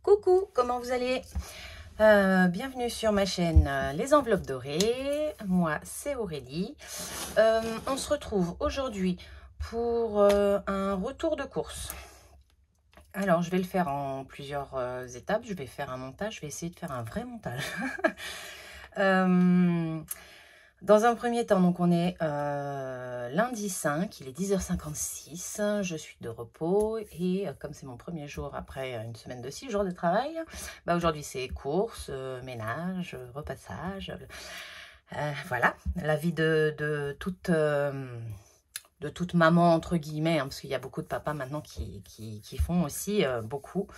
Coucou, comment vous allez? Bienvenue sur ma chaîne Les Enveloppes Dorées. Moi, c'est Aurélie. On se retrouve aujourd'hui pour un retour de course. Alors, je vais le faire en plusieurs étapes. Je vais faire un montage. Je vais essayer de faire un vrai montage. Dans un premier temps, donc on est lundi 5, il est 10h56, je suis de repos et comme c'est mon premier jour après une semaine de 6 jours de travail, bah aujourd'hui c'est courses, ménage, repassage, voilà, la vie de toute maman entre guillemets, hein, parce qu'il y a beaucoup de papas maintenant qui font aussi beaucoup.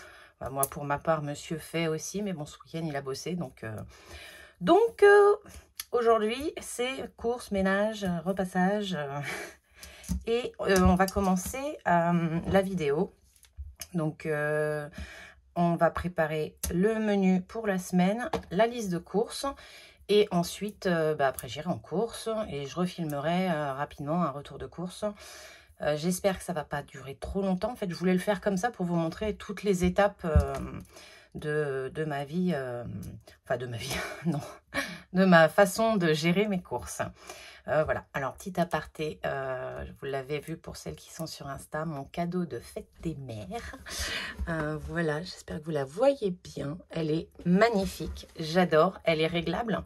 Bah, moi pour ma part, monsieur fait aussi, mais bon ce week-end il a bossé, donc aujourd'hui, c'est course, ménage, repassage et on va commencer la vidéo. Donc, on va préparer le menu pour la semaine, la liste de courses et ensuite, après, j'irai en course et je refilmerai rapidement un retour de course. J'espère que ça va pas durer trop longtemps. En fait, je voulais le faire comme ça pour vous montrer toutes les étapes de ma vie, enfin de ma vie, non, de ma façon de gérer mes courses. Voilà, alors petit aparté, vous l'avez vu pour celles qui sont sur Insta, mon cadeau de fête des mères. Voilà, j'espère que vous la voyez bien. Elle est magnifique, j'adore, elle est réglable.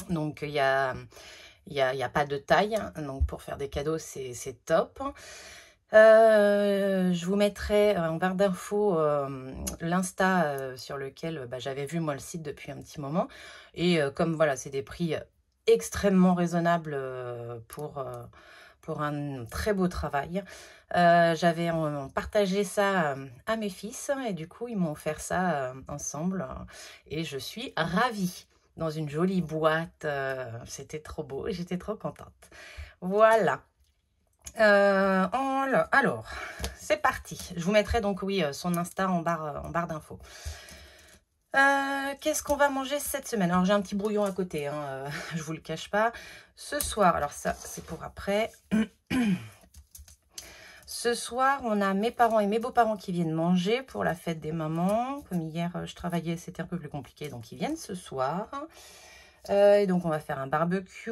Donc il y a pas de taille, donc pour faire des cadeaux, c'est top. Je vous mettrai en barre d'infos l'insta sur lequel j'avais vu moi le site depuis un petit moment. Et comme voilà, c'est des prix extrêmement raisonnables pour un très beau travail. J'avais partagé ça à mes fils et du coup, ils m'ont offert ça ensemble. Et je suis ravie dans une jolie boîte. C'était trop beau, j'étais trop contente. Voilà. Alors, c'est parti. Je vous mettrai donc, oui, son Insta en barre d'infos. Qu'est-ce qu'on va manger cette semaine? Alors, j'ai un petit brouillon à côté, hein, je vous le cache pas. Ce soir, alors ça, c'est pour après. Ce soir, on a mes parents et mes beaux-parents qui viennent manger pour la fête des mamans. Comme hier, je travaillais, c'était un peu plus compliqué, donc ils viennent ce soir. Et donc, on va faire un barbecue.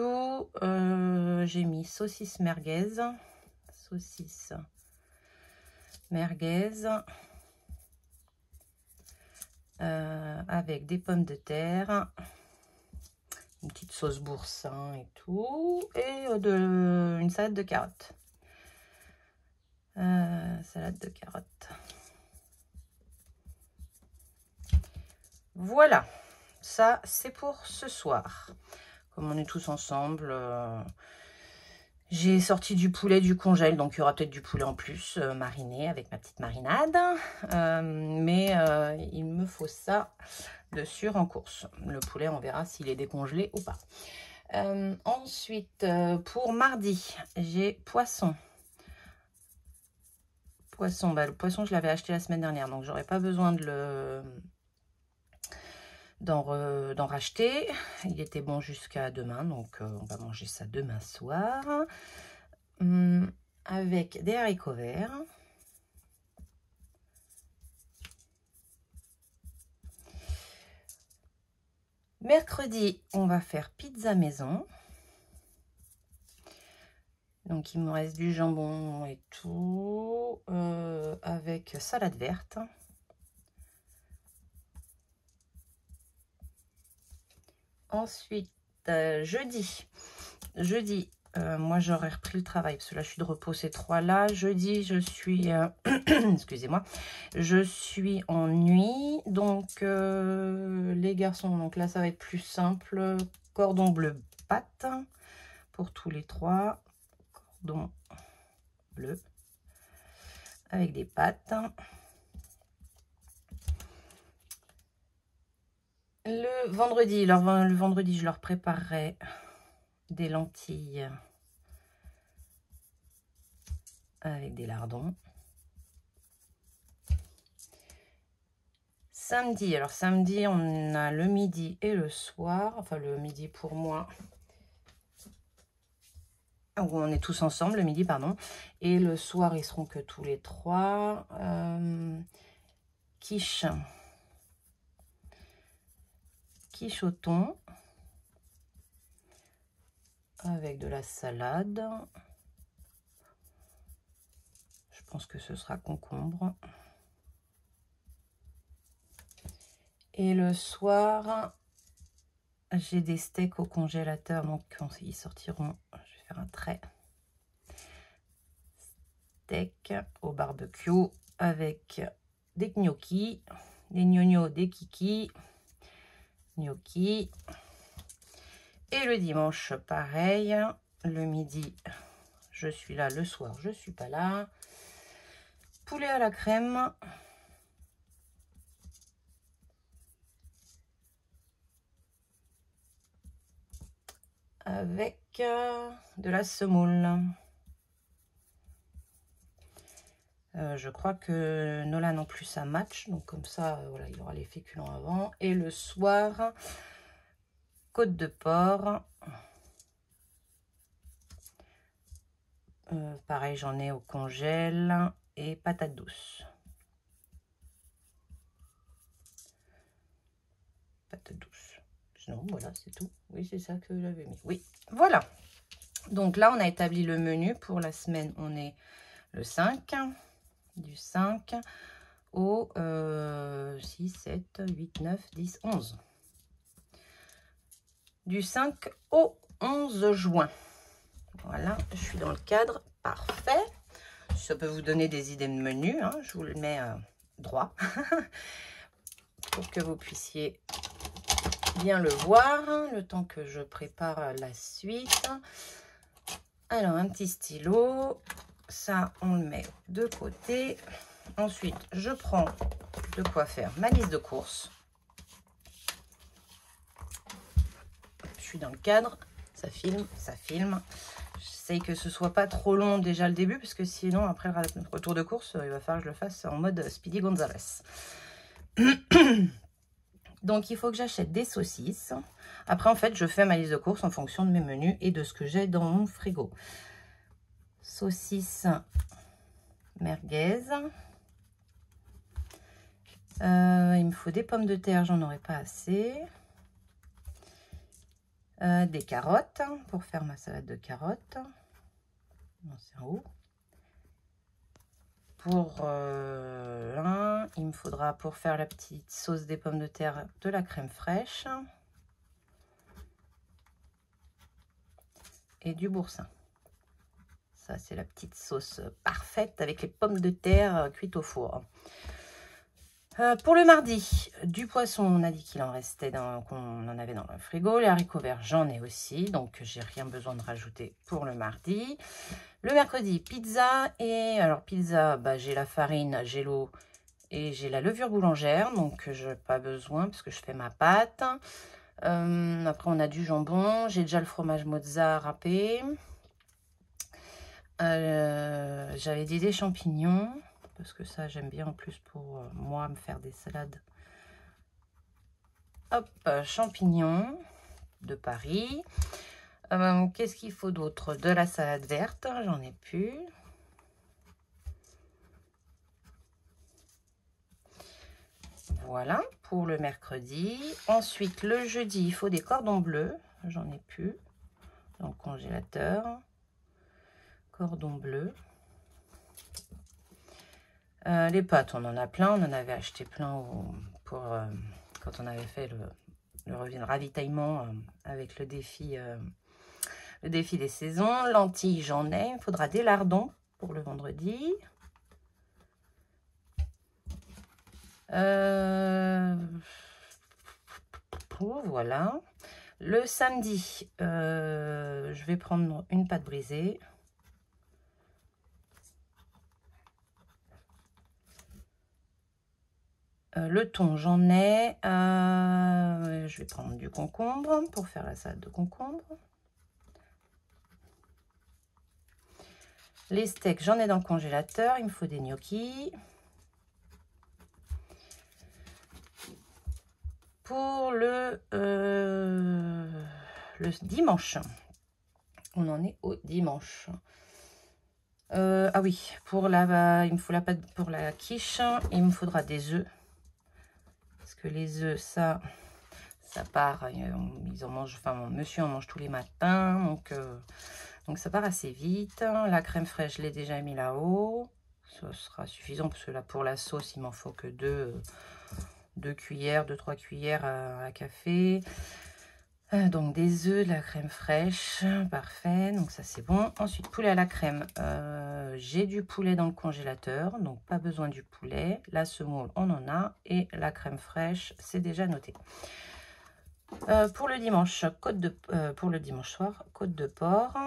J'ai mis saucisse merguez. Saucisse merguez avec des pommes de terre, une petite sauce boursin et tout, et une salade de carottes. Salade de carottes. Voilà, ça c'est pour ce soir. Comme on est tous ensemble, j'ai sorti du poulet du congèle, donc il y aura peut-être du poulet en plus, mariné avec ma petite marinade. Mais il me faut ça de sûr en course. Le poulet, on verra s'il est décongelé ou pas. Ensuite, pour mardi, j'ai poisson. Le poisson, je l'avais acheté la semaine dernière, donc j'aurais pas besoin de d'en racheter. Il était bon jusqu'à demain, donc on va manger ça demain soir. Avec des haricots verts. Mercredi, on va faire pizza maison. Donc, il me reste du jambon et tout, avec salade verte. Ensuite, jeudi, moi, j'aurais repris le travail, parce que là, je suis de repos ces trois-là. Jeudi, je suis, excusez-moi, je suis en nuit. Donc, les garçons, donc là, ça va être plus simple. Cordon bleu pâte pour tous les trois. Cordon bleu avec des pâtes. Le vendredi, je leur préparerai des lentilles avec des lardons. Samedi, alors samedi, on a le midi et le soir. Enfin, le midi pour moi. On est tous ensemble, le midi, pardon. Et le soir, ils seront que tous les trois. Quiche quiche au thon avec de la salade. Je pense que ce sera concombre. Et le soir, j'ai des steaks au congélateur, donc quand ils sortiront, je vais faire un trait. Steak au barbecue avec des gnocchis, des gnocchis, des kikis, gnocchis. Et le dimanche, pareil, le midi, je suis là, le soir, je suis pas là. Poulet à la crème. Avec de la semoule. Je crois que Nola non plus ça match, donc comme ça, voilà, il aura les féculents avant. Et le soir, côte de porc. Pareil, j'en ai au congèle et patates douces. Patates douces. Non, voilà, c'est tout. Oui, c'est ça que j'avais mis. Oui, voilà. Donc là, on a établi le menu pour la semaine. On est le 5, du 5 au 6, 7, 8, 9, 10, 11. Du 5 au 11 juin. Voilà, je suis dans le cadre. Parfait. Ça peut vous donner des idées de menu. Hein. Je vous le mets droit pour que vous puissiez bien le voir, le temps que je prépare la suite. Alors, un petit stylo. Ça, on le met de côté. Ensuite, je prends de quoi faire ma liste de courses. Je suis dans le cadre. Ça filme, ça filme. J'essaye que ce soit pas trop long déjà le début, parce que sinon, après le retour de course, il va falloir que je le fasse en mode Speedy Gonzales. Donc, il faut que j'achète des saucisses. Après, en fait, je fais ma liste de courses en fonction de mes menus et de ce que j'ai dans mon frigo. Saucisses merguez. Il me faut des pommes de terre, j'en aurai pas assez. Des carottes pour faire ma salade de carottes. Non, c'est en haut. Pour l'un, il me faudra pour faire la petite sauce des pommes de terre de la crème fraîche et du boursin. Ça, c'est la petite sauce parfaite avec les pommes de terre cuites au four. Pour le mardi, du poisson, on a dit qu'il en restait, qu'on en avait dans le frigo. Les haricots verts, j'en ai aussi, donc j'ai rien besoin de rajouter pour le mardi. Le mercredi, pizza. Et alors, pizza, bah, j'ai la farine, j'ai l'eau et j'ai la levure boulangère. Donc, je n'ai pas besoin parce que je fais ma pâte. Après, on a du jambon. J'ai déjà le fromage mozza râpé. J'avais dit des champignons. Parce que ça, j'aime bien en plus pour moi me faire des salades. Hop, champignons de Paris. Qu'est-ce qu'il faut d'autre? De la salade verte, j'en ai plus. Voilà, pour le mercredi. Ensuite, le jeudi, il faut des cordons bleus. J'en ai plus dans le congélateur. Cordons bleus. Les pâtes, on en a plein. On en avait acheté plein pour quand on avait fait le ravitaillement avec le défi des saisons. Lentilles, j'en ai. Il faudra des lardons pour le vendredi. Voilà. Le samedi, je vais prendre une pâte brisée. Le thon, j'en ai. Je vais prendre du concombre pour faire la salade de concombre. Les steaks, j'en ai dans le congélateur. Il me faut des gnocchis. Pour le dimanche, on en est au dimanche. Ah oui, il me faut la pâte pour la quiche. Il me faudra des œufs. Parce que les œufs, ça ça part, ils en mangent, enfin mon monsieur en mange tous les matins, donc ça part assez vite. La crème fraîche, je l'ai déjà mis là-haut. Ça sera suffisant parce que là pour la sauce, il m'en faut que 2 cuillères, 2-3 cuillères à café. Donc des œufs, de la crème fraîche, parfait, donc ça c'est bon. Ensuite, poulet à la crème, j'ai du poulet dans le congélateur, donc pas besoin du poulet. La semoule, on en a, et la crème fraîche, c'est déjà noté. Pour le dimanche, pour le dimanche soir, côte de porc.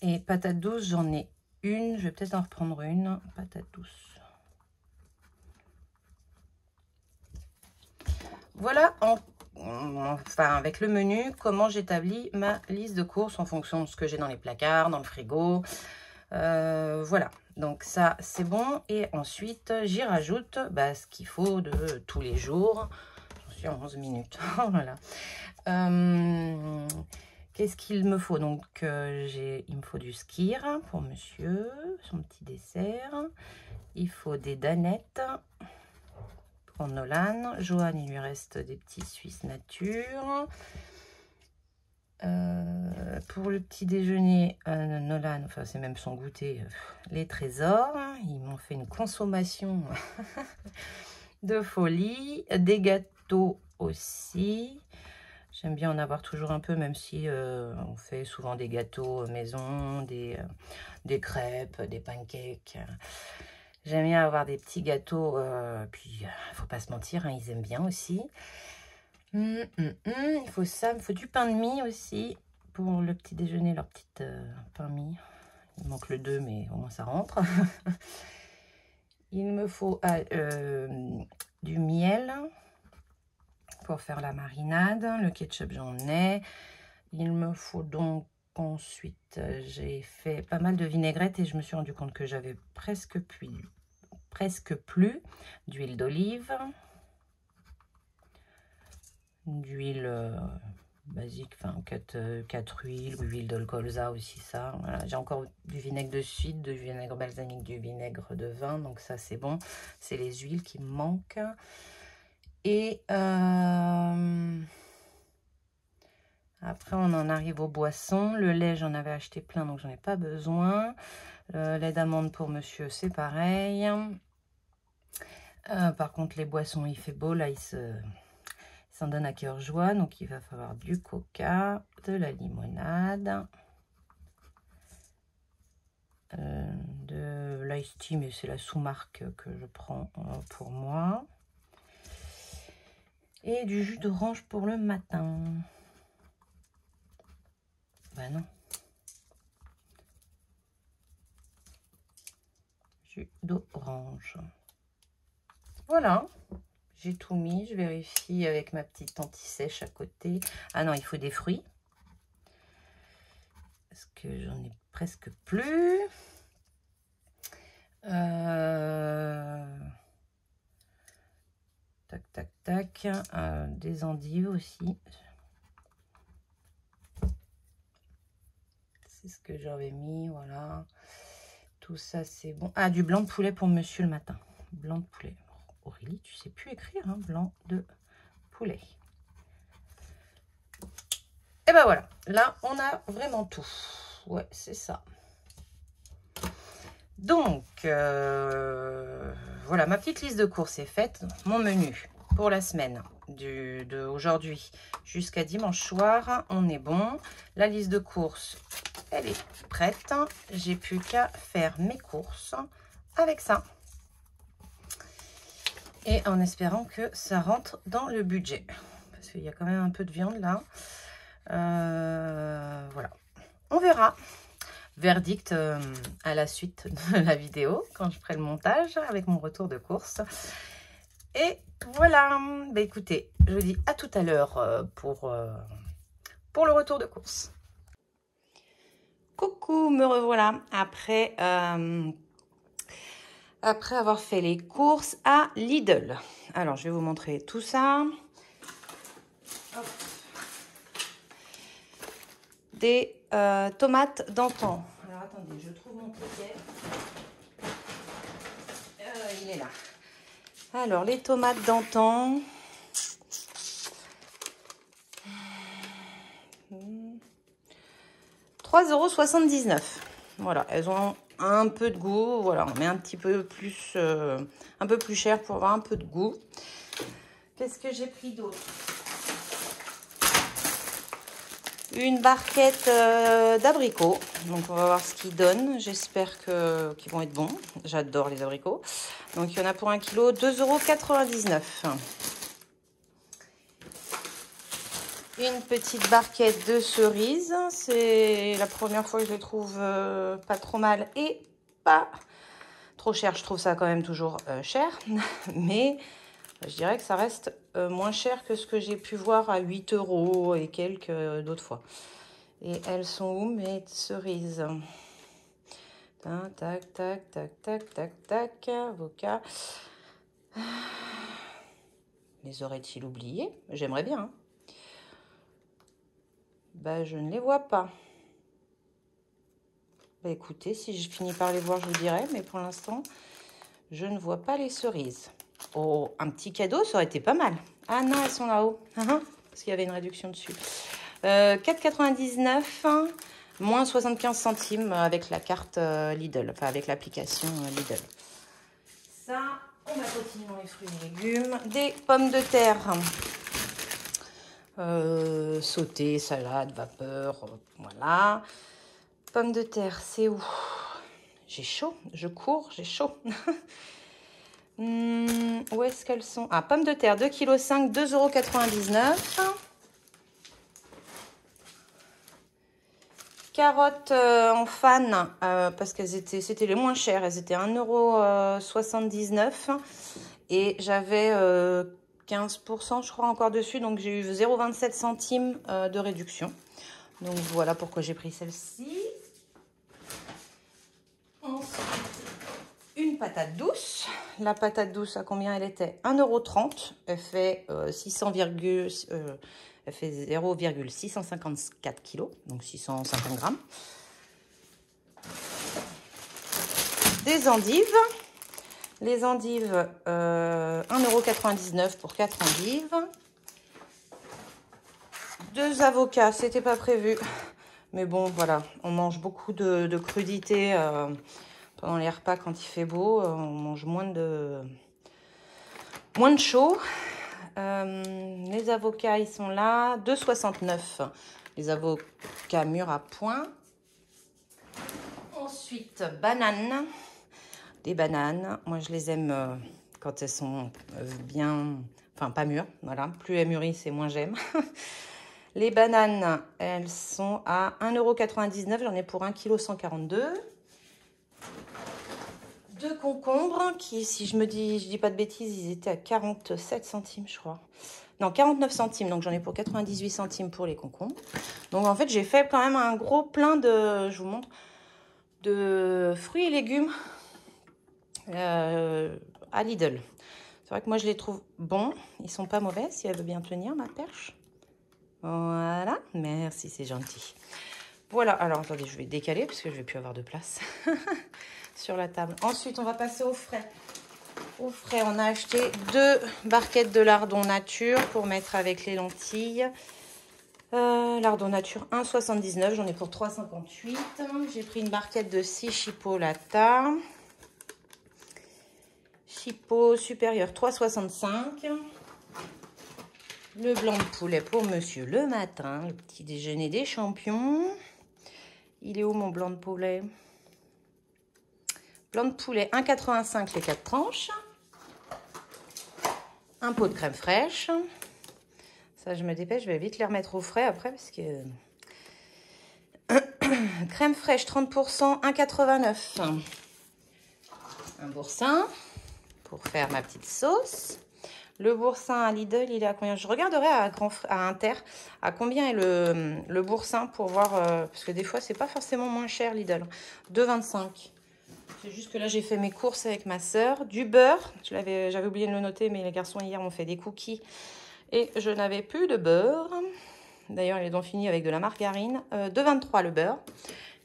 Et patate douce, j'en ai une, je vais peut-être en reprendre une, patate douce. Voilà, enfin avec le menu, comment j'établis ma liste de courses en fonction de ce que j'ai dans les placards, dans le frigo. Voilà, donc ça c'est bon. Et ensuite, j'y rajoute ce qu'il faut de tous les jours. J'en suis à 11 minutes. Voilà. Qu'est-ce qu'il me faut? Donc, il me faut du skyr pour monsieur, son petit dessert. Il faut des danettes. Pour Nolan, Johan, il lui reste des petits Suisse nature. Pour le petit déjeuner, Nolan, enfin c'est même son goûter, les trésors. Ils m'ont fait une consommation de folie. Des gâteaux aussi. J'aime bien en avoir toujours un peu, même si on fait souvent des gâteaux maison, des crêpes, des pancakes. J'aime bien avoir des petits gâteaux, puis faut pas se mentir, hein, ils aiment bien aussi. Il faut ça, il faut du pain de mie aussi pour le petit déjeuner, leur petite pain de mie. Il manque le 2, mais au moins ça rentre. Il me faut du miel pour faire la marinade. Le ketchup, j'en ai. Il me faut donc ensuite, j'ai fait pas mal de vinaigrette et je me suis rendu compte que j'avais presque plus d'huile d'olive, d'huile basique, enfin 4 huiles, huile de colza aussi, ça. Voilà. J'ai encore du vinaigre de cidre, du vinaigre balsamique, du vinaigre de vin, donc ça c'est bon. C'est les huiles qui me manquent. Et après, on en arrive aux boissons. Le lait, j'en avais acheté plein, donc j'en ai pas besoin. Le lait d'amande pour monsieur, c'est pareil. Par contre, les boissons, il fait beau. Là, il s'en donne à cœur joie. Donc, il va falloir du coca, de la limonade, de l'ice tea, mais c'est la sous-marque que je prends pour moi. Et du jus d'orange pour le matin. Ben non. Jus d'orange. Voilà. J'ai tout mis. Je vérifie avec ma petite anti-sèche à côté. Ah non, il faut des fruits. Parce que j'en ai presque plus. Tac, tac, tac. Des endives aussi. C'est ce que j'avais mis, voilà. Tout ça, c'est bon. Ah, du blanc de poulet pour monsieur le matin. Blanc de poulet. Aurélie, tu sais plus écrire, hein, blanc de poulet. Et ben voilà. Là, on a vraiment tout. Ouais, c'est ça. Donc, voilà, ma petite liste de courses est faite. Mon menu pour la semaine d'aujourd'hui jusqu'à dimanche soir, on est bon. La liste de courses, elle est prête. J'ai plus qu'à faire mes courses avec ça. Et en espérant que ça rentre dans le budget. Parce qu'il y a quand même un peu de viande là. Voilà. On verra. Verdict à la suite de la vidéo, quand je ferai le montage avec mon retour de course. Et voilà. Bah, écoutez, je vous dis à tout à l'heure pour le retour de course. Coucou, me revoilà après avoir fait les courses à Lidl. Alors, je vais vous montrer tout ça. Hop. Des tomates d'antan. Alors, attendez, je trouve mon ticket. Il est là. Alors, les tomates d'antan. €3,79. Voilà, elles ont un peu de goût. Voilà, on met un petit peu plus, un peu plus cher pour avoir un peu de goût. Qu'est-ce que j'ai pris d'autre? Une barquette d'abricots. Donc, on va voir ce qu'ils donnent. J'espère qu'ils vont être bons. J'adore les abricots. Donc, il y en a pour 1 kg, €2,99. Une petite barquette de cerises. C'est la première fois que je les trouve pas trop mal et pas trop cher. Je trouve ça quand même toujours cher. Mais je dirais que ça reste moins cher que ce que j'ai pu voir à 8 € et quelques d'autres fois. Et elles sont où mes cerises? Tac, tac, tac, tac, tac, tac, tac. Avocat. Les aurait-il oubliées? J'aimerais bien. Hein. Bah, je ne les vois pas. Bah, écoutez, si je finis par les voir, je vous dirai. Mais pour l'instant, je ne vois pas les cerises. Oh, un petit cadeau, ça aurait été pas mal. Ah non, elles sont là-haut. Parce qu'il y avait une réduction dessus. 4,99, moins 75 centimes avec la carte Lidl. Enfin, avec l'application Lidl. Ça, on va continuer dans les fruits et légumes. Des pommes de terre. Sautées, salade, vapeur, voilà. Pommes de terre, c'est où? J'ai chaud, je cours, j'ai chaud. Où est-ce qu'elles sont? Ah, pommes de terre, 2,5 kg, €2,99. Carottes en fan, parce qu'elles c'était les moins chères. Elles étaient 1,79 €. Et j'avais 15%, je crois, encore dessus. Donc, j'ai eu 0,27 centimes de réduction. Donc, voilà pourquoi j'ai pris celle-ci. Ensuite, une patate douce. La patate douce, à combien elle était? 1,30 €. Elle fait 0,654 kg, donc 650 grammes. Des endives. Les endives, 1,99 € pour 4 endives. 2 avocats, c'était pas prévu. Mais bon, voilà, on mange beaucoup de crudités pendant les repas quand il fait beau. On mange moins de chaud. Les avocats, ils sont là. 2,69 €. Les avocats mûrs à point. Ensuite, bananes. Des bananes. Moi, je les aime quand elles sont bien... Enfin, pas mûres. Voilà. Plus elles mûrissent, et moins j'aime. Les bananes, elles sont à 1,99 €. J'en ai pour 1,142 kg. 2 concombres qui, si je dis pas de bêtises, ils étaient à 47 centimes, je crois. Non, 49 centimes. Donc, j'en ai pour 98 centimes pour les concombres. Donc, en fait, j'ai fait quand même un gros plein de... Je vous montre. De fruits et légumes à Lidl. C'est vrai que moi, je les trouve bons. Ils sont pas mauvais, si elle veut bien tenir, ma perche. Voilà, merci, c'est gentil. Voilà, alors attendez, je vais décaler parce que je vais plus avoir de place sur la table. Ensuite, on va passer au frais. Au frais, on a acheté 2 barquettes de lardons nature pour mettre avec les lentilles. Lardons nature 1,79, j'en ai pour 3,58. J'ai pris une barquette de 6 chipolata. Chipot supérieur 3,65. Le blanc de poulet pour monsieur le matin. Le petit déjeuner des champions. Il est où mon blanc de poulet? Blanc de poulet 1,85 les 4 tranches. Un pot de crème fraîche. Ça, je me dépêche, je vais vite les remettre au frais après parce que... Crème fraîche 30%, 1,89. Un boursin pour faire ma petite sauce. Le boursin à Lidl, il est à combien? Je regarderai à Inter à combien est le boursin pour voir, parce que des fois, c'est pas forcément moins cher Lidl. 2,25. C'est juste que là, j'ai fait mes courses avec ma sœur. Du beurre, j'avais oublié de le noter, mais les garçons hier m'ont fait des cookies et je n'avais plus de beurre. D'ailleurs, ils ont fini avec de la margarine. 2,23 le beurre.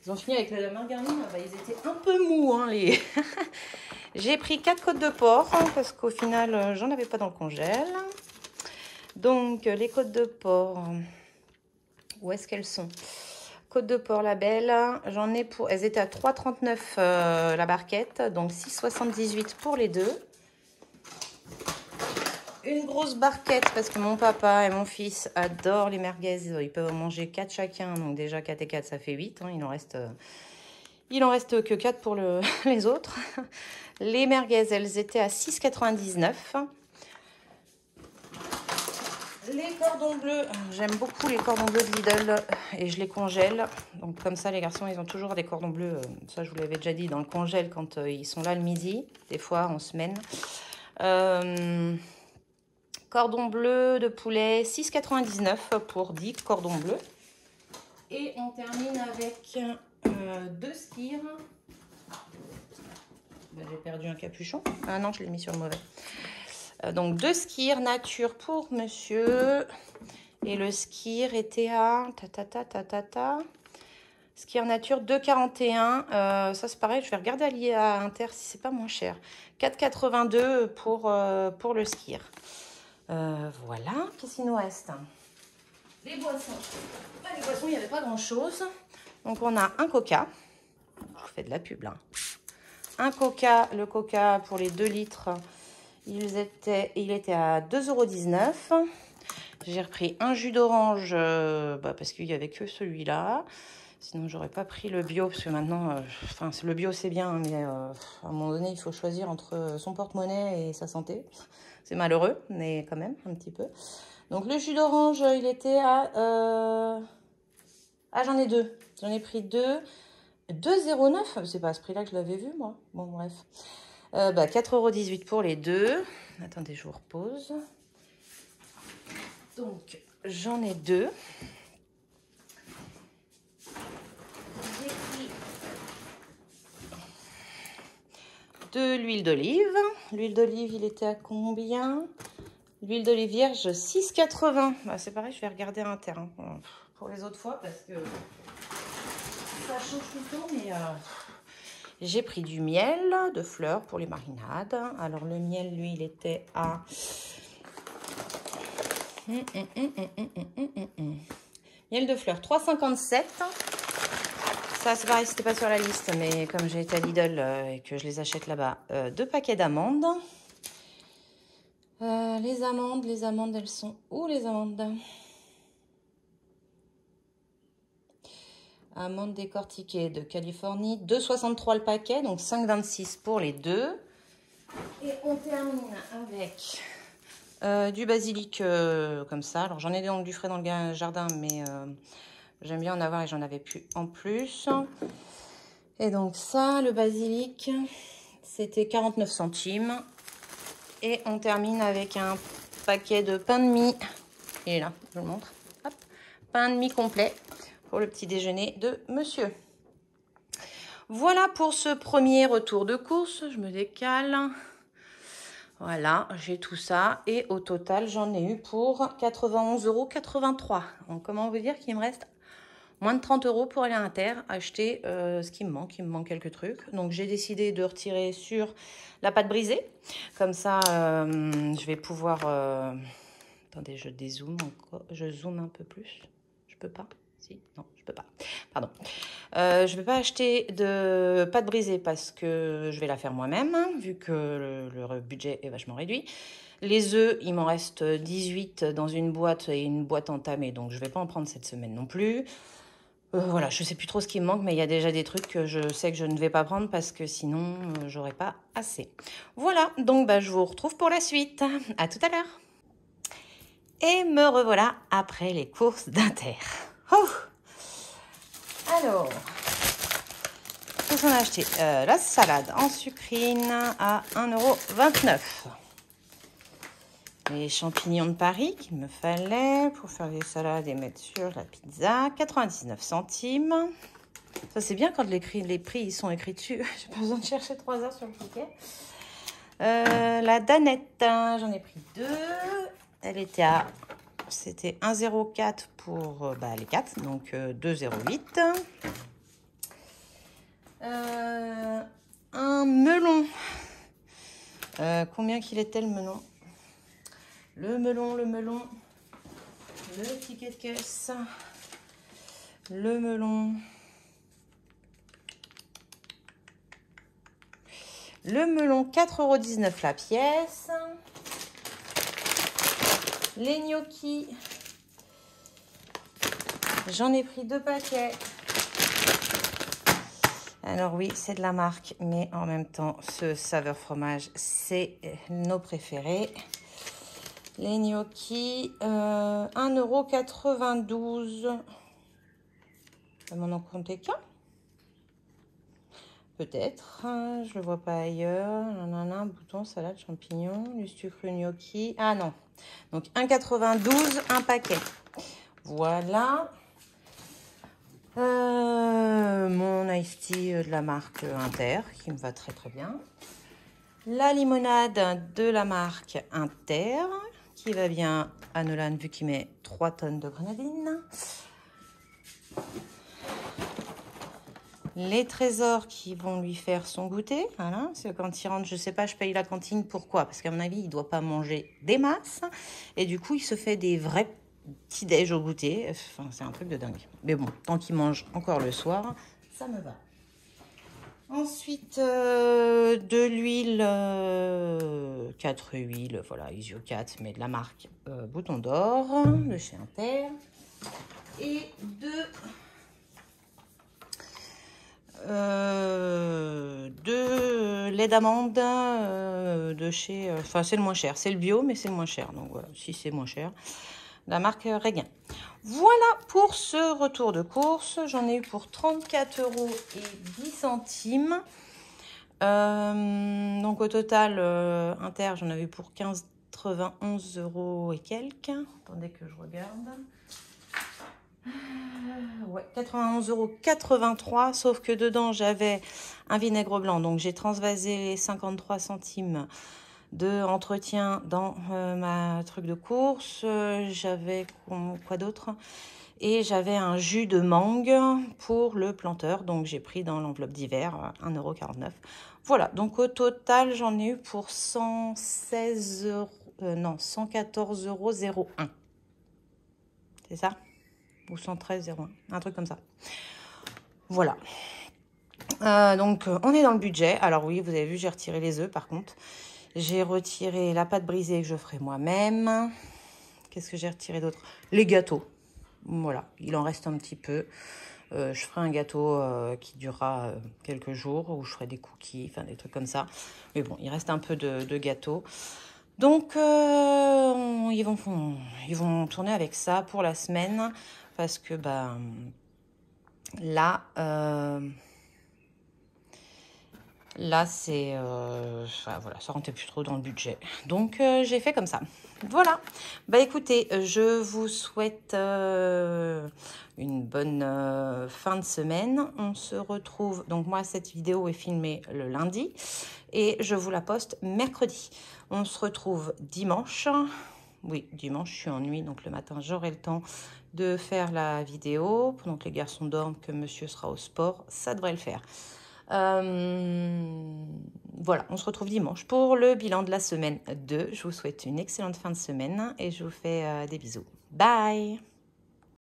Ils ont fini avec la margarine, bah, ils étaient un peu mous, hein, J'ai pris 4 côtes de porc parce qu'au final, j'en avais pas dans le congèle. Donc, les côtes de porc, où est-ce qu'elles sont? Côtes de porc la belle, j'en ai pour... Elles étaient à 3,39 la barquette, donc 6,78 pour les deux. Une grosse barquette parce que mon papa et mon fils adorent les merguez. Ils peuvent en manger 4 chacun, donc déjà 4 et 4 ça fait 8. Hein. Il en reste que 4 pour les autres. Les merguez, elles étaient à 6,99. Les cordons bleus, j'aime beaucoup les cordons bleus de Lidl et je les congèle. Donc comme ça, les garçons, ils ont toujours des cordons bleus. Ça, je vous l'avais déjà dit, dans le congèle quand ils sont là le midi, des fois en semaine. Cordon bleu de poulet, 6,99 pour 10 cordons bleus. Et on termine avec 2 skyrs. Ben, j'ai perdu un capuchon. Ah non, je l'ai mis sur le mauvais. Donc 2 skyrs nature pour monsieur. Et le skyr était à... Skyr nature 2,41. Ça c'est pareil, je vais regarder à Inter si c'est pas moins cher. 4,82 pour le skyr. Voilà, qu'est-ce qu'il nous reste? Les boissons. Les boissons, il n'y avait pas grand-chose. Donc, on a un coca. Je vous fais de la pub, là. Un coca, le coca pour les 2 litres, il était à 2,19 €. J'ai repris un jus d'orange parce qu'il n'y avait que celui-là. Sinon, j'aurais pas pris le bio parce que maintenant, le bio, c'est bien, mais à un moment donné, il faut choisir entre son porte-monnaie et sa santé. C'est malheureux, mais quand même, un petit peu. Donc, le jus d'orange, il était à... Ah, j'en ai 2. J'en ai pris 2. 2,09 €. C'est pas à ce prix-là que je l'avais vu, moi. Bon, bref. 4,18 € pour les 2. Attendez, je vous repose. Donc, j'en ai 2. J'ai pris de l'huile d'olive. L'huile d'olive, il était à combien? L'huile d'olive vierge, 6,80 €. Bah, c'est pareil, je vais regarder à Inter pour les autres fois parce que ça change tout le temps. Mais j'ai pris du miel de fleurs pour les marinades. Alors, le miel, lui, il était à... Miel de fleurs, 3,57 €. Ça, c'est pareil, c'était pas sur la liste, mais comme j'ai été à Lidl et que je les achète là-bas, 2 paquets d'amandes. Les amandes, elles sont où les amandes? Amandes décortiquées de Californie, 2,63 € le paquet, donc 5,26 € pour les 2. Et on termine avec du basilic comme ça. Alors j'en ai donc du frais dans le jardin, mais j'aime bien en avoir et j'en avais plus en plus. Et donc ça, le basilic, c'était 49 centimes. Et on termine avec un paquet de pain de mie. Il est là, je vous le montre. Hop. Pain de mie complet pour le petit déjeuner de monsieur. Voilà pour ce premier retour de course. Je me décale. Voilà, j'ai tout ça. Et au total, j'en ai eu pour 91,83 €. Donc, comment vous dire qu'il me reste moins de 30 € pour aller à Inter acheter ce qui me manque. Il me manque quelques trucs. Donc, j'ai décidé de retirer sur la pâte brisée. Comme ça, je vais pouvoir... Attendez, je dézoome encore. Je zoome un peu plus. Je peux pas? Si, non, je peux pas. Pardon. Je vais pas acheter de pâte brisée parce que je vais la faire moi-même, vu que le budget est vachement réduit. Les œufs, il m'en reste 18 dans une boîte et une boîte entamée, donc je vais pas en prendre cette semaine non plus. Voilà, je sais plus trop ce qui me manque, mais il y a déjà des trucs que je sais que je ne vais pas prendre parce que sinon, j'aurai pas assez. Voilà, donc je vous retrouve pour la suite. À tout à l'heure. Et me revoilà après les courses d'Inter. Oh, alors, qu'est-ce qu'on a acheté? La salade en sucrine à 1,29 €. Les champignons de Paris qu'il me fallait pour faire des salades et mettre sur la pizza, 99 centimes. Ça, c'est bien quand les prix ils sont écrits dessus. J'ai pas besoin de chercher 3 heures sur le ticket. La danette, j'en ai pris 2. Elle était à... C'était 1,04 € pour les 4, donc 2,08 €. Un melon Combien qu'il était le melon? Le melon. Le ticket de caisse. Le melon. Le melon, 4,19 € la pièce. Les gnocchis. J'en ai pris 2 paquets. Alors oui, c'est de la marque, mais en même temps, ce saveur fromage, c'est nos préférés. Les gnocchis, 1,92 €. Ça m'en en compter qu'un? Peut-être. Je le vois pas ailleurs. Nanana, bouton, salade, champignons, du sucre gnocchi. Ah non. Donc 1,92 € un paquet. Voilà. Mon iced tea de la marque Inter, qui me va très très bien. La limonade de la marque Inter, qui va bien à Nolan vu qu'il met 3 tonnes de grenadine. Les trésors qui vont lui faire son goûter. Voilà, parce que quand il rentre, je sais pas, je paye la cantine. Pourquoi? Parce qu'à mon avis, il doit pas manger des masses. Et du coup, il se fait des vrais petits déj au goûter. Enfin, c'est un truc de dingue. Mais bon, tant qu'il mange encore le soir, ça me va. Ensuite, de l'huile, 4 huiles, voilà, Isio 4, mais de la marque Bouton d'Or, de chez Inter. Et deux lait d'amande de chez... Enfin, c'est le moins cher. C'est le bio, mais c'est le moins cher. Donc voilà, si c'est moins cher. La marque Regain. Voilà pour ce retour de course. J'en ai eu pour 34,10 €. Donc au total, Inter, j'en avais pour 91 € et quelques. Attendez que je regarde. Ouais, 91,83 €, sauf que dedans, j'avais un vinaigre blanc. Donc j'ai transvasé les 53 centimes de entretien dans ma truc de course. J'avais quoi d'autre? Et j'avais un jus de mangue pour le planteur. Donc j'ai pris dans l'enveloppe d'hiver 1,49 €. Voilà, donc au total, j'en ai eu pour 116 €, non, 114,01 €. C'est ça? Ou 113,01, un truc comme ça. Voilà. Donc, on est dans le budget. Alors oui, vous avez vu, j'ai retiré les œufs, par contre. J'ai retiré la pâte brisée que je ferai moi-même. Qu'est-ce que j'ai retiré d'autre? Les gâteaux. Voilà, il en reste un petit peu. Je ferai un gâteau qui durera quelques jours, où je ferai des cookies, enfin des trucs comme ça. Mais bon, il reste un peu de gâteau. Donc, ils vont tourner avec ça pour la semaine. Parce que, bah, là, c'est... enfin, voilà, ça rentrait plus trop dans le budget. Donc, j'ai fait comme ça. Voilà. Bah, écoutez, je vous souhaite une bonne fin de semaine. On se retrouve... Donc, moi, cette vidéo est filmée le lundi. Et je vous la poste mercredi. On se retrouve dimanche. Oui, dimanche, je suis en nuit. Donc, le matin, j'aurai le temps de faire la vidéo. Pendant que les garçons dorment, que monsieur sera au sport. Ça devrait le faire. Voilà, on se retrouve dimanche pour le bilan de la semaine 2. Je vous souhaite une excellente fin de semaine et je vous fais des bisous. Bye!